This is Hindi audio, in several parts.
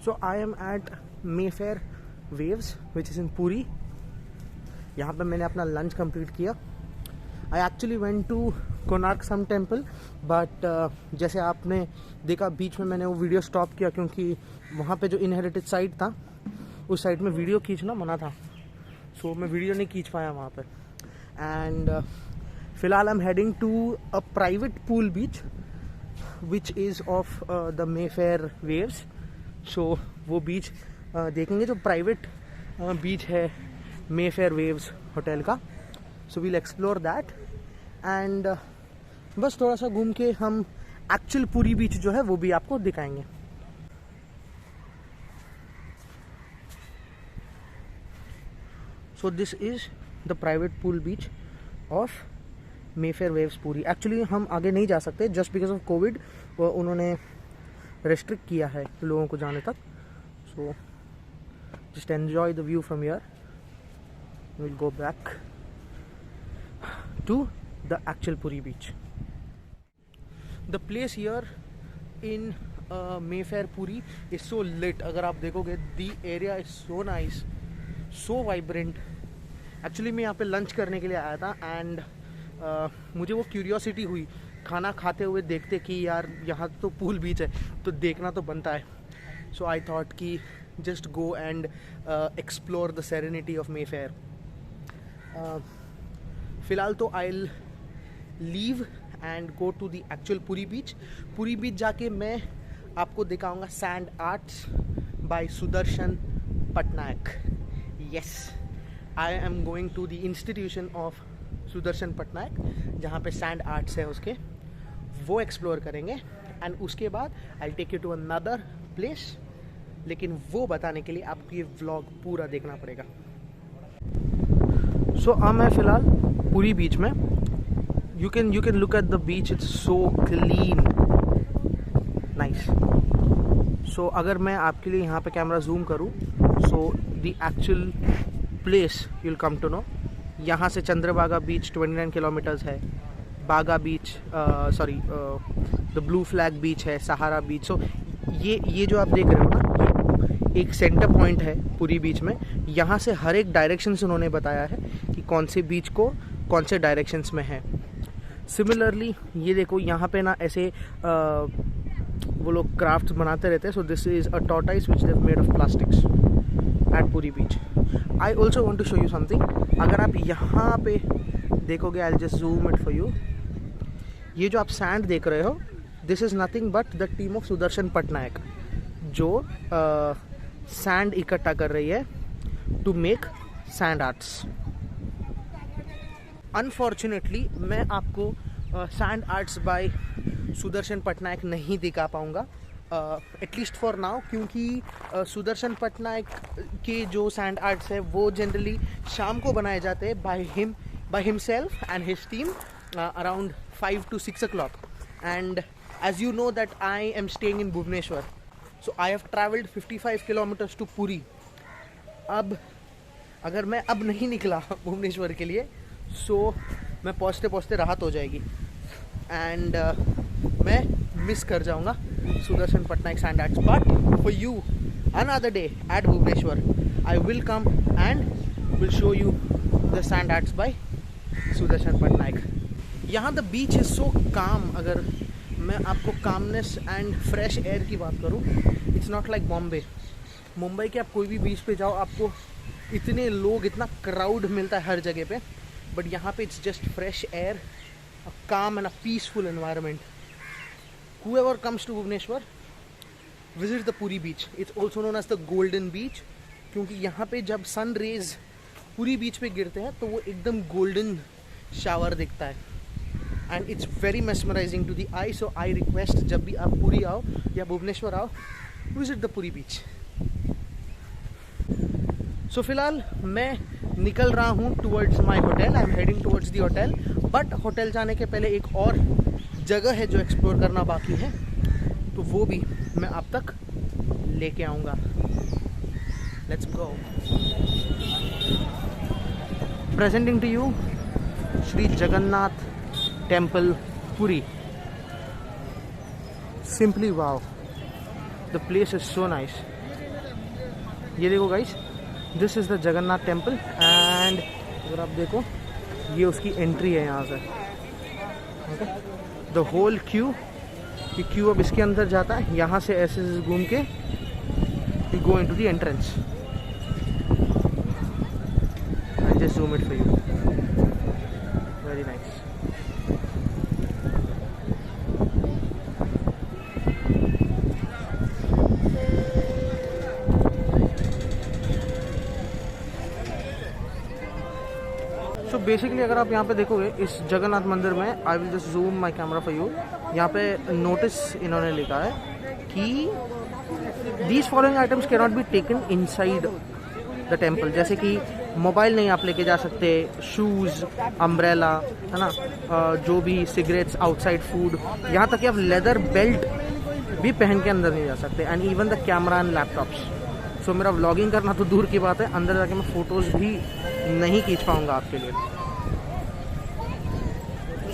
So I am at Mayfair Waves which is in Puri. यहाँ पे मैंने अपना लंच कंप्लीट किया. I actually went to Konark sun temple but जैसे आपने देखा बीच में मैंने वो वीडियो स्टॉप किया क्योंकि वहाँ पे जो इनहेरिटेड साइट था उस साइड में वीडियो खींचना मना था. सो मैं वीडियो नहीं खींच पाया वहाँ पे. एंड फिलहाल I am heading to a private pool beach which is of the Mayfair waves. So वो बीच देखेंगे जो प्राइवेट बीच है मेफेयर वेव्स होटल का. So we'll explore that and बस थोड़ा सा घूम के हम एक्चुअल पूरी बीच जो है वो भी आपको दिखाएंगे. So this is the private pool beach of Mayfair Waves Puri. Actually हम आगे नहीं जा सकते जस्ट बिकॉज ऑफ कोविड. उन्होंने रेस्ट्रिक्ट किया है लोगों को जाने तक. So just enjoy the view from here. Will go back to the actual Puri beach. The place here in Mayfair Puri is so lit. अगर आप देखोगे the area is so nice, so vibrant. Actually मैं यहाँ पे लंच करने के लिए आया था एंड मुझे वो क्यूरियोसिटी हुई खाना खाते हुए देखते कि यार यहाँ तो पूल बीच है तो देखना तो बनता है. सो आई थॉट कि just go and explore the serenity of Mayfair. फ़िलहाल तो I leave and go to the actual Puri beach. Puri beach जाके मैं आपको दिखाऊंगा sand arts by Sudarshan Patnaik. Yes, I am going to the institution of Sudarshan Patnaik जहाँ पे सैंड आर्ट्स है उसके. वो एक्सप्लोर करेंगे एंड उसके बाद I take you to another place. लेकिन वो बताने के लिए आपको ये व्लॉग पूरा देखना पड़ेगा. सो अब मैं फ़िलहाल पूरी बीच में. You can look at the beach. It's so clean, nice. So अगर मैं आपके लिए यहाँ पे कैमरा जूम करूँ, so the actual place you'll come to know. यहाँ से चंद्रभागा बीच 29 किलोमीटर्स है. बागा बीच द ब्लू फ्लैग बीच है, सहारा बीच. सो ये जो आप देख रहे हो ना, ये एक सेंटर पॉइंट है पूरी बीच में. यहाँ से हर एक डायरेक्शन से उन्होंने बताया है कि कौन से बीच को कौन से डायरेक्शंस में है. सिमिलरली ये देखो यहाँ पे ना ऐसे वो लोग क्राफ्ट बनाते रहते हैं. So this is a tortoise which they've made of plastics at Puri beach. I also want to show you something. अगर आप यहाँ पे देखोगे, I just zoom it for you. ये जो आप सैंड देख रहे हो, this is nothing but the team of Sudarshan Patnaik जो सैंड इकट्ठा कर रही है to make sand arts. Unfortunately मैं आपको sand arts by Sudarshan Patnaik नहीं दिखा पाऊँगा एटलीस्ट फॉर नाउ, क्योंकि सुदर्शन पटनायक के जो सैंड आर्ट्स है वो जनरली शाम को बनाए जाते हैं by himself and his team around 5 to 6 o'clock. And as you know that I am staying in Bhubaneswar, so I have travelled 55 kilometres to Puri. अब अगर मैं अब नहीं निकला भुवनेश्वर के लिए, सो मैं पहुँचते पहुँचते राहत हो जाएगी एंड मैं मिस कर जाऊँगा Sudarshan Patnaik sand arts. But for you another day at Bhubaneswar I will come and will show you the sand arts by Sudarshan Patnaik. यहाँ द बीच इज़ सो काम. अगर मैं आपको कामनेस एंड फ्रेश एयर की बात करूँ, it's not like Bombay. Mumbai के आप कोई भी बीच पे जाओ, आपको इतने लोग, इतना क्राउड मिलता है हर जगह पे. बट यहाँ पे it's just fresh air, a calm and a peaceful environment. Whoever comes to Bhubaneswar, visit the Puri beach. It's also known as the Golden Beach, क्योंकि यहाँ पे जब सन रेज पूरी बीच पे गिरते हैं तो वो एकदम गोल्डन शावर दिखता है and it's very mesmerising to the eye. So I request, जब भी आप पुरी आओ या भुवनेश्वर आओ, visit the Puri beach. So फिलहाल मैं निकल रहा हूँ towards my hotel. I am heading towards the hotel. But hotel जाने के पहले एक और जगह है जो एक्सप्लोर करना बाकी है, तो वो भी मैं आप तक लेके आऊँगा. Let's go. Presenting to you Shri Jagannath temple Puri. Simply wow, the place is so nice. ये देखो guys, this is the Jagannath temple and अगर आप देखो ये उसकी एंट्री है यहाँ से। ओके, द होल क्यू, ये क्यू अब इसके अंदर जाता है, यहाँ से ऐसे घूम के you go into the entrance. I just zoom it for you, very nice. So basically अगर आप यहाँ पे देखोगे इस जगन्नाथ मंदिर में, I will just zoom my camera for you, यहाँ पे नोटिस इन्होंने लिखा है कि these following items can not be taken inside the temple. जैसे कि मोबाइल नहीं आप लेके जा सकते, शूज़, अम्ब्रेला, है ना, जो भी सिगरेट्स, आउटसाइड फूड, यहाँ तक कि आप लेदर बेल्ट भी पहन के अंदर नहीं जा सकते, and even the camera and laptops. So मेरा व्लॉगिंग करना तो दूर की बात है, अंदर जाके मैं फ़ोटोज़ भी नहीं खींच पाऊंगा आपके लिए।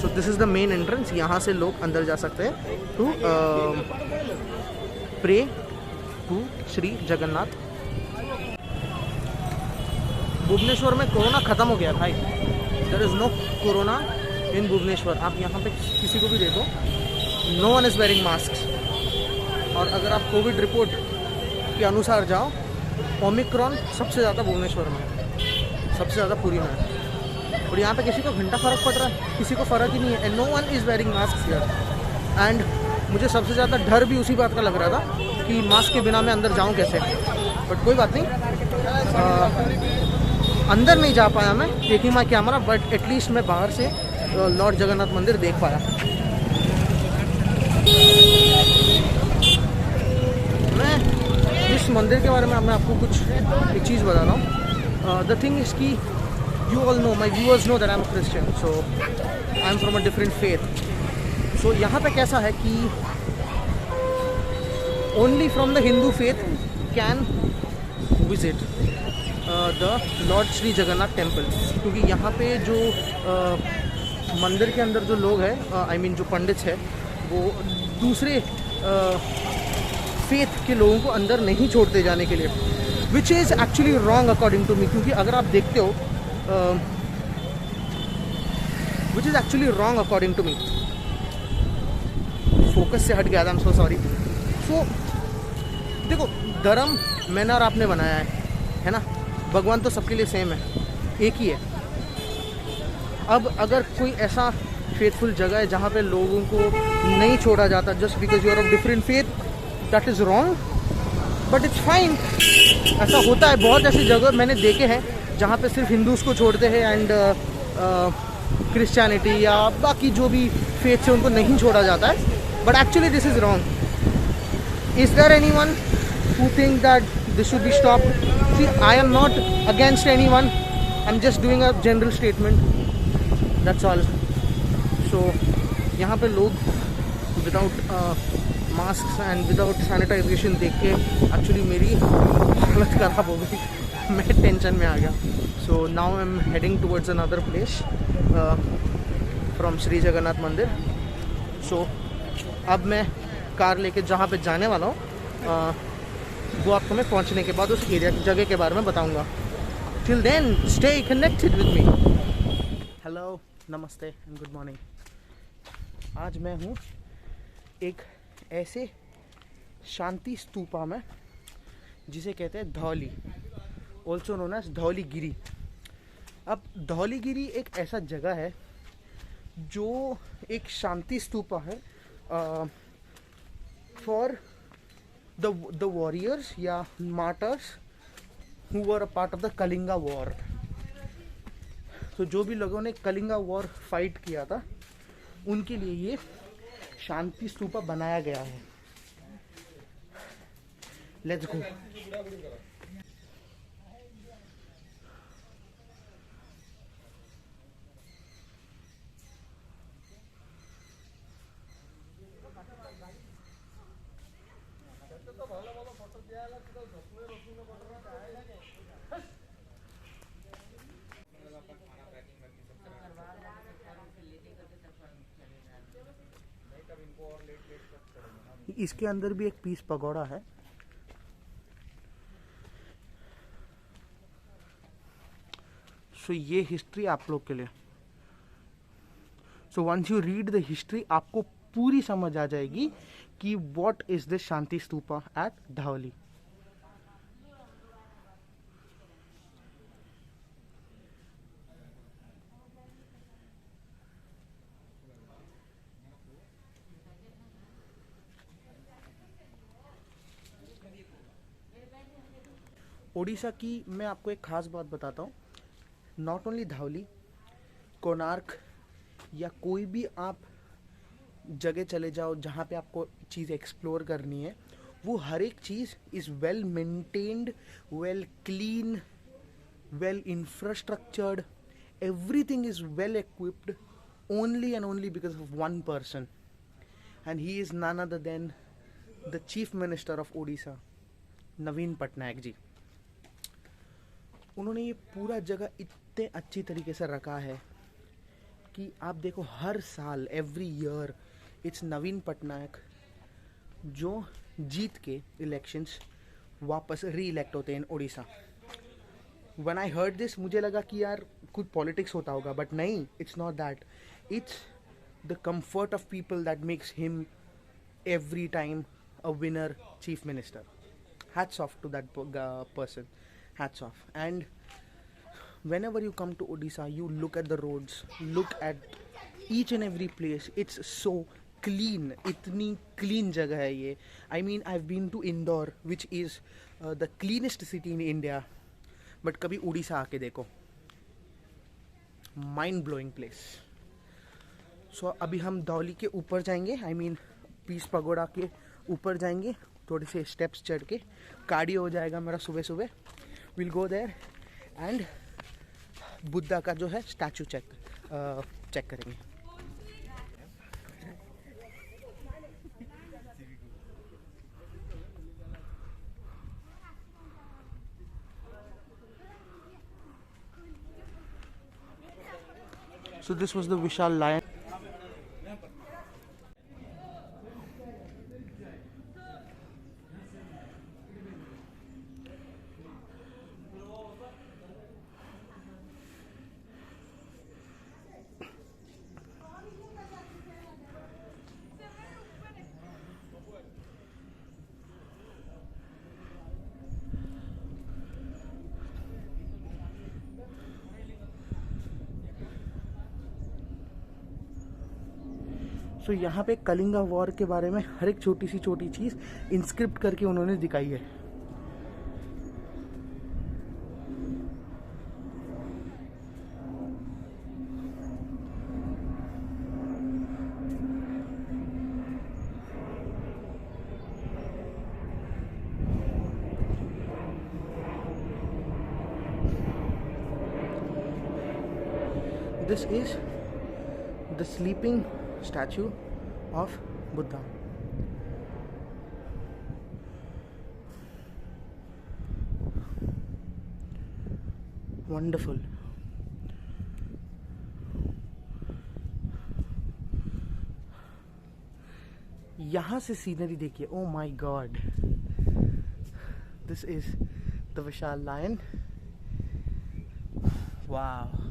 So this is the main entrance, यहाँ से लोग अंदर जा सकते हैं to pray to Shri Jagannath. Bhubaneswar में कोरोना ख़त्म हो गया भाई, there is no corona in Bhubaneswar. आप यहाँ पे किसी को भी देखो, no one is wearing mask. और अगर आप कोविड रिपोर्ट के अनुसार जाओ, ओमिक्रॉन सबसे ज़्यादा भुवनेश्वर में है, सबसे ज़्यादा पुरी में है। और यहाँ पे किसी को घंटा फ़र्क पड़ रहा है, किसी को फ़र्क ही नहीं है, and no one is wearing mask here. And मुझे सबसे ज़्यादा डर भी उसी बात का लग रहा था कि मास्क के बिना मैं अंदर जाऊँ कैसे, बट कोई बात नहीं, अंदर नहीं जा पाया मैं taking my camera, but at least मैं बाहर से लॉर्ड जगन्नाथ मंदिर देख पाया। मैं इस मंदिर के बारे में मैं आपको कुछ एक चीज़ बता रहा हूँ। द थिंग इज़ कि you all know, my viewers know that I'm a Christian, so I'm from a different faith. So यहाँ पे कैसा है कि only from the Hindu faith can visit the Lord Shri Jagannath Temple, क्योंकि यहाँ पे जो मंदिर के अंदर जो लोग हैं, I mean जो पंडित है, वो दूसरे फेथ के लोगों को अंदर नहीं छोड़ते जाने के लिए, which is actually wrong according to me. क्योंकि अगर आप देखते हो, which is actually wrong according to me, focus से हट गया था, आई एम सो सॉरी। सो देखो, धर्म मैंने और आपने बनाया है ना, भगवान तो सबके लिए सेम है, एक ही है। अब अगर कोई ऐसा फेथफुल जगह है जहाँ पे लोगों को नहीं छोड़ा जाता just because you are of different faith, that is wrong, but it's fine. ऐसा होता है, बहुत ऐसी जगह मैंने देखे हैं जहाँ पे सिर्फ हिंदूज़ को छोड़ते हैं एंड क्रिश्चियनिटी या बाकी जो भी फेथ से उनको नहीं छोड़ा जाता है, but actually this is wrong. Is there anyone who think that this should be stopped? See, I am not against anyone, I am just doing a general statement, that's all. So यहाँ पे लोग without mask and without sanitization देख के एक्चुअली मेरी हालत ख़राब हो गई, मैं टेंशन में आ गया। So now I am heading towards another place from Shri Jagannath मंदिर। सो अब मैं कार लेके जहाँ पे जाने वाला हूँ वो आपको मैं पहुँचने के बाद उस एरिया की जगह के बारे में बताऊँगा। Till then stay connected with me. Hello, नमस्ते एंड गुड मॉर्निंग। आज मैं हूँ एक ऐसे शांति स्तूपा में जिसे कहते हैं Dhauli, also known as Dhauligiri. अब धौलीगिरी एक ऐसा जगह है जो एक शांति स्तूपा है फॉर द वॉरियर्स या martyrs who were a part of the Kalinga war. तो जो भी लोगों ने कलिंगा वॉर फाइट किया था उनके लिए ये शांति स्तूपा बनाया गया है। Let's go. इसके अंदर भी एक पीस पगोड़ा है। सो ये हिस्ट्री आप लोग के लिए। So once you read the history आपको पूरी समझ आ जाएगी कि what is this Shanti Stupa at Dhauli. Odisha की मैं आपको एक खास बात बताता हूँ। नॉट ओनली धावली, कोणार्क या कोई भी आप जगह चले जाओ जहाँ पे आपको चीज़ एक्सप्लोर करनी है, वो हर एक चीज़ is well maintained, well clean, well infrastructured, everything is well equipped only and only because of one person, and he is none other than the Chief Minister of Odisha, नवीन पटनायक जी। उन्होंने ये पूरा जगह इतने अच्छी तरीके से रखा है कि आप देखो हर साल every year it's Naveen Patnaik जो जीत के इलेक्शंस वापस री इलेक्ट होते हैं in Odisha. When I heard this मुझे लगा कि यार कुछ पॉलिटिक्स होता होगा, बट नहीं, it's not that. It's the comfort of people that makes him every time a winner chief minister. Hats off to that person. Hats off. And whenever you come to Odisha, you look at the roads, look at each and every place. It's so clean. इतनी clean जगह है ये. I mean, I've been to Indore, which is the cleanest city in India. But कभी उड़ीसा आके देखो. Mind blowing place. So अभी हम धौली के ऊपर जाएंगे. I mean, पीस पगोड़ा के ऊपर जाएंगे, थोड़े से स्टेप्स चढ़ के कार्डियो हो जाएगा मेरा सुबह सुबह। Will go there and Buddha का जो है स्टैचू चेक करेंगे। सो दिस वाज द विशाल लायन। सो यहाँ पे कलिंगा वॉर के बारे में हर एक छोटी चीज़ इंस्क्रिप्ट करके उन्होंने दिखाई है। This is the sleeping statue of Buddha. Wonderful. यहाँ से सीनरी देखिए, oh my God. This is the Vishal Lion. Wow.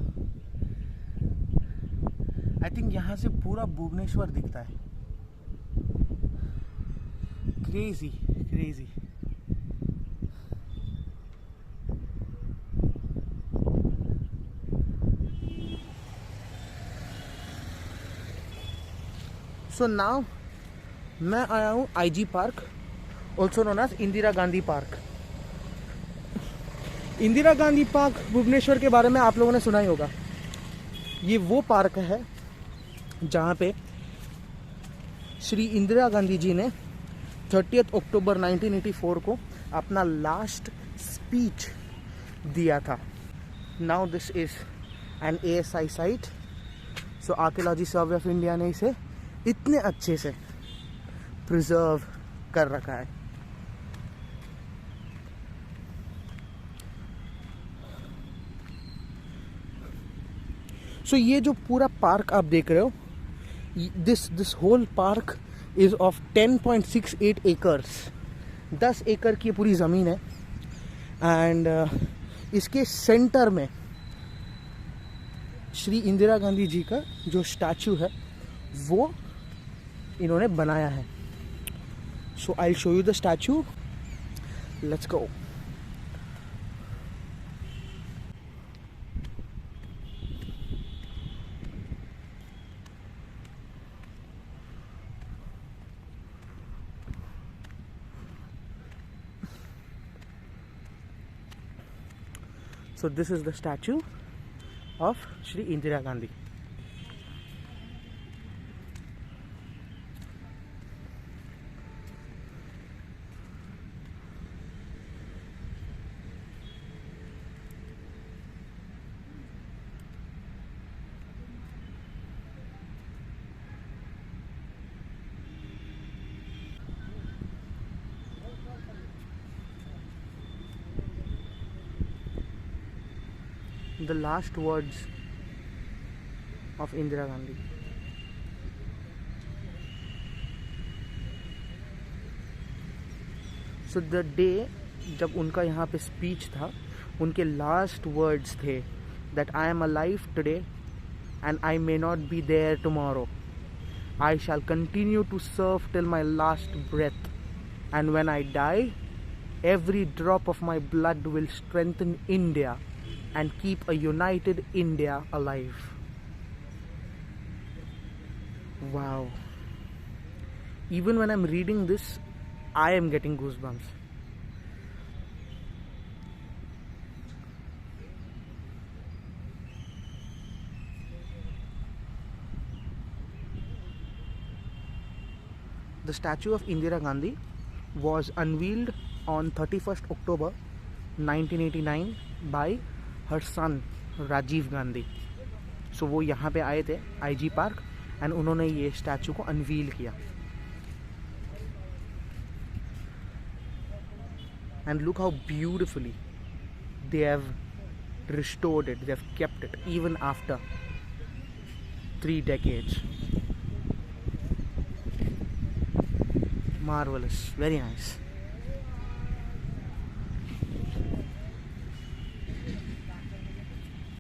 I think यहाँ से पूरा भुवनेश्वर दिखता है। Crazy crazy. सो नाउ मैं आया हूँ IG park, also known as Indira Gandhi park. Indira Gandhi park Bhubaneswar के बारे में आप लोगों ने सुना ही होगा। ये वो पार्क है जहाँ पे श्री इंदिरा गांधी जी ने 30 अक्टूबर 1984 को अपना लास्ट स्पीच दिया था। Now this is an ASI site. So archaeology survey of India ने इसे इतने अच्छे से प्रिजर्व कर रखा है। सो ये जो पूरा पार्क आप देख रहे हो, this whole park is of 10.68 acres. 10 एकड़ की पूरी ज़मीन है। एंड इसके सेंटर में श्री इंदिरा गांधी जी का जो स्टैचू है वो इन्होंने बनाया है. So I will show you the statue. Let's go. So this is the statue of Shri Indira Gandhi. The last words of Indira Gandhi. So the day जब उनका यहाँ पे स्पीच था, उनके लास्ट वर्ड्स थे that I am alive today and I may not be there tomorrow. I shall continue to serve till my last breath, and when I die, every drop of my blood will strengthen India and keep a united India alive. Wow. Even when I'm reading this, I am getting goosebumps. The statue of Indira Gandhi was unveiled on 31st October 1989 by her son Rajiv Gandhi. So वो यहाँ पे आए थे IG पार्क एंड उन्होंने ये स्टैचू को अनवील किया. And look how beautifully they have restored it, they have kept it even after 3 decades. Marvelous, very nice.